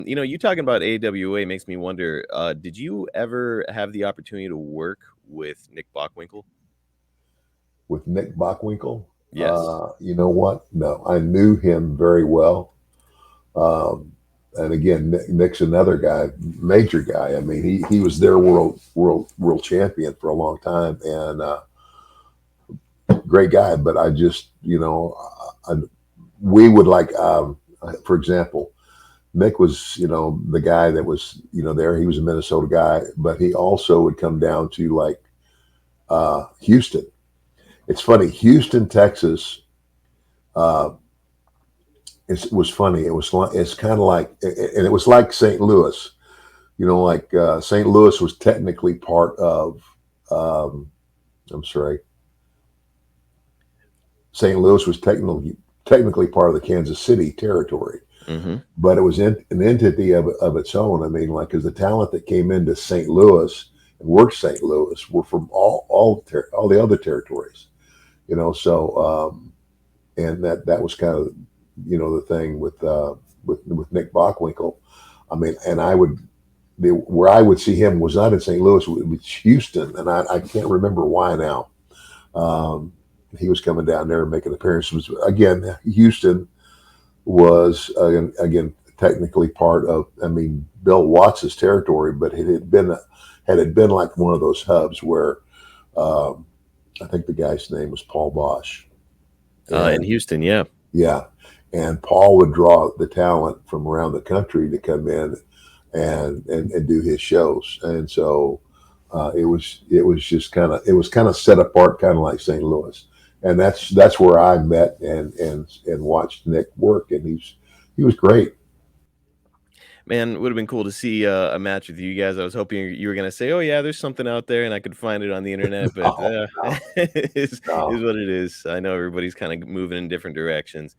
You talking about AWA makes me wonder, did you ever have the opportunity to work with Nick Bockwinkel? With Nick Bockwinkel. Yes. You know what? No, I knew him very well. Um, and again, Nick's another guy, major guy. I mean, he was their world champion for a long time, and great guy. But I just, I, we would like, for example, Nick was, the guy that was, there. He was a Minnesota guy, but he also would come down to like Houston. It's funny, Houston, Texas. Uh, it was funny. It's kind of like, and it was like St. Louis. Like St. Louis was technically part of. Um, I'm sorry, St. Louis was technically part of the Kansas City territory, Mhm. but it was an entity of its own. I mean, like, because the talent that came into St. Louis and worked St. Louis were from all the other territories. So and that was kind of the thing with Nick Bockwinkel. I mean, and where I would see him was not in St. Louis, it was Houston, and I can't remember why now. Um, he was coming down there and making appearances. Again, Houston was again technically part of. I mean, Bill Watts's territory, but had it been like one of those hubs where um, I think the guy's name was Paul Bosch, In and Houston, yeah. yeah, and Paul would draw the talent from around the country to come in and do his shows, and so it was just kind of set apart, kind of like St. Louis, and that's where I met and watched Nick work, and he was great. Man, it would've been cool to see, a match with you guys. I was hoping you were gonna say, "Oh, yeah, there's something out there, and I could find it on the internet," but, No, no, is no. what it is. I know everybody's kinda moving in different directions.